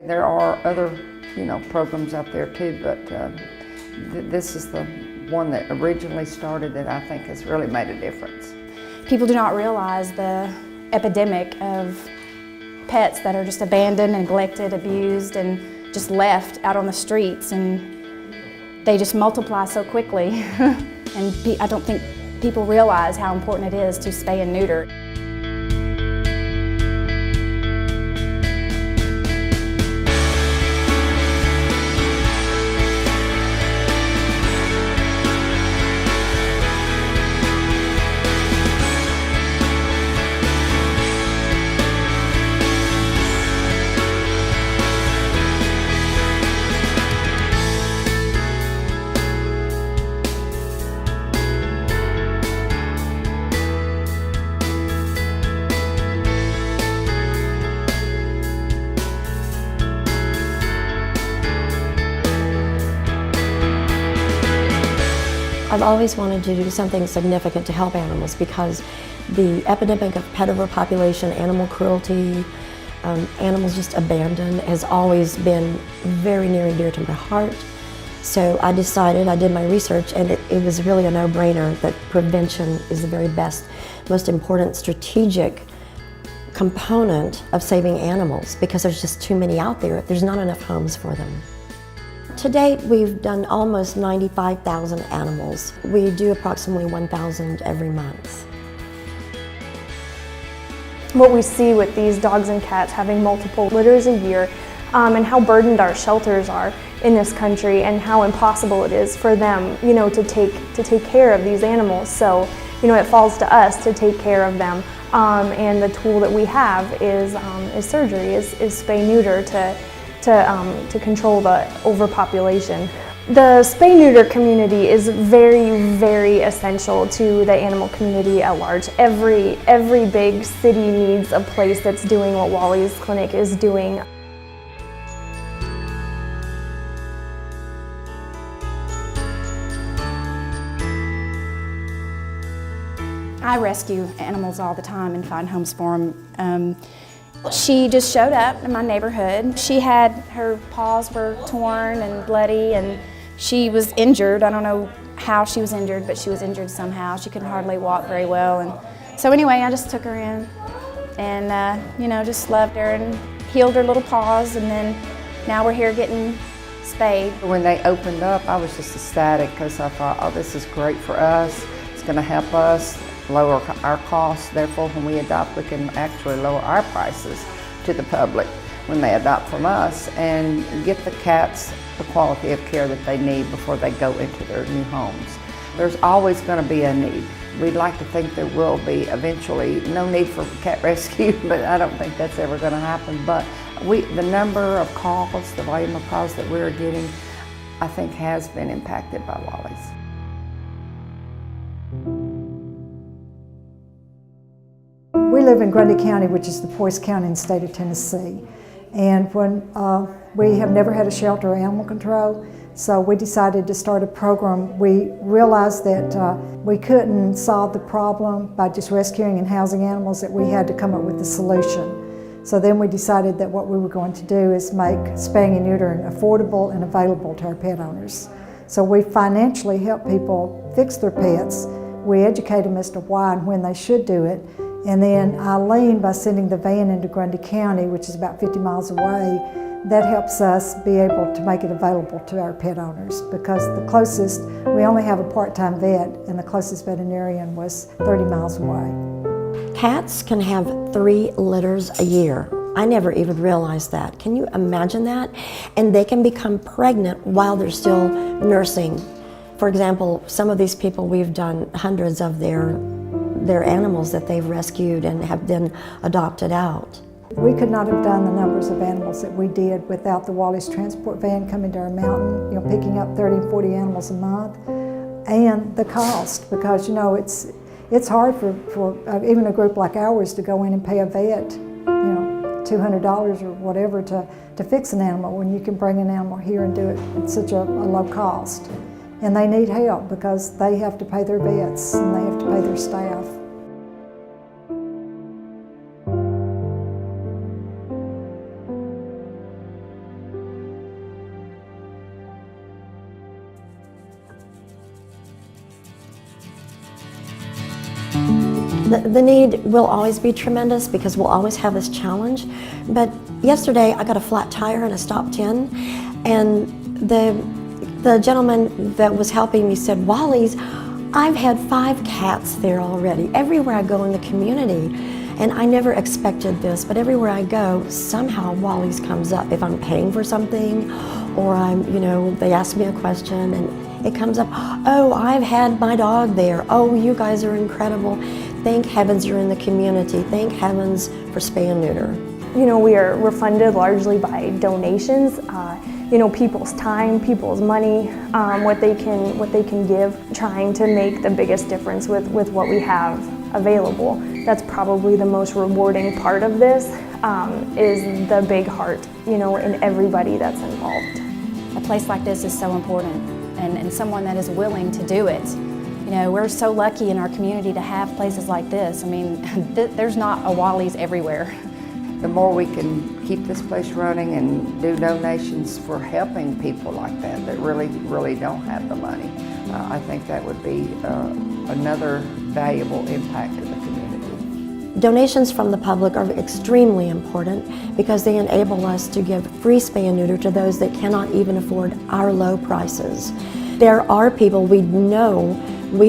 There are other, programs out there too, but this is the one that originally started that I think has really made a difference. People do not realize the epidemic of pets that are just abandoned, neglected, abused, and just left out on the streets, and they just multiply so quickly. And I don't think people realize how important it is to spay and neuter. I've always wanted to do something significant to help animals because the epidemic of pet overpopulation, animal cruelty, animals just abandoned has always been very near and dear to my heart. So I decided, I did my research, and it was really a no-brainer that prevention is the very best, most important strategic component of saving animals because there's just too many out there. There's not enough homes for them. To date, we've done almost 95,000 animals. We do approximately 1,000 every month. What we see with these dogs and cats having multiple litters a year, and how burdened our shelters are in this country, and how impossible it is for them, to take care of these animals. So, it falls to us to take care of them, and the tool that we have is surgery, is spay-neuter to control the overpopulation. The spay-neuter community is very, very essential to the animal community at large. Every big city needs a place that's doing what Wally's clinic is doing. I rescue animals all the time and find homes for them. She just showed up in my neighborhood. Her paws were torn and bloody, and she was injured. I don't know how she was injured, but she was injured somehow. She couldn't hardly walk very well. And so anyway, I just took her in and, just loved her and healed her little paws, and then now we're here getting spayed. When they opened up, I was just ecstatic because I thought, oh, this is great for us. It's going to help us lower our costs. Therefore, when we adopt, we can actually lower our prices to the public when they adopt from us and get the cats the quality of care that they need before they go into their new homes. There's always going to be a need. We'd like to think there will be eventually. No need for cat rescue, but I don't think that's ever going to happen. But the number of calls, the volume of calls that we're getting, I think has been impacted by Wally's. We live in Grundy County, which is the poorest county in the state of Tennessee. And when we have never had a shelter or animal control, so we decided to start a program. We realized that we couldn't solve the problem by just rescuing and housing animals, that we had to come up with a solution. So then we decided that what we were going to do is make spaying and neutering affordable and available to our pet owners. So we financially help people fix their pets. We educate them as to why and when they should do it. And then Eileen, by sending the van into Grundy County, which is about 50 miles away, that helps us be able to make it available to our pet owners, because the closest, we only have a part-time vet, and the closest veterinarian was 30 miles away. Cats can have 3 litters a year. I never even realized that. Can you imagine that? And they can become pregnant while they're still nursing. For example, some of these people, we've done hundreds of their animals that they've rescued and have then adopted out. We could not have done the numbers of animals that we did without the Wally's transport van coming to our mountain, picking up 30 and 40 animals a month, and the cost, because it's hard for even a group like ours to go in and pay a vet, $200 or whatever to fix an animal, when you can bring an animal here and do it at such a low cost. And they need help because they have to pay their vets and they have to pay their staff. The need will always be tremendous because we'll always have this challenge. But yesterday I got a flat tire and I stopped in, and the gentleman that was helping me said, "Wally's, I've had 5 cats there already, everywhere I go in the community." And I never expected this, but everywhere I go, somehow Wally's comes up. If I'm paying for something, or they ask me a question and it comes up, "Oh, I've had my dog there. Oh, you guys are incredible. Thank heavens you're in the community. Thank heavens for spay and neuter." We're funded largely by donations. People's time, people's money, what they can give, trying to make the biggest difference with what we have available. That's probably the most rewarding part of this, is the big heart, in everybody that's involved. A place like this is so important, and someone that is willing to do it. We're so lucky in our community to have places like this. I mean, there's not a Wally's everywhere. The more we can keep this place running and do donations for helping people like that really don't have the money, I think that would be another valuable impact to the community. Donations from the public are extremely important because they enable us to give free spay and neuter to those that cannot even afford our low prices. There are people we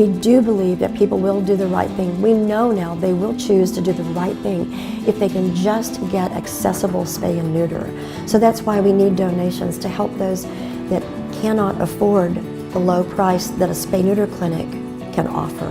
do believe that people will do the right thing. We know now they will choose to do the right thing if they can just get accessible spay and neuter. So that's why we need donations to help those that cannot afford the low price that a spay-neuter clinic can offer.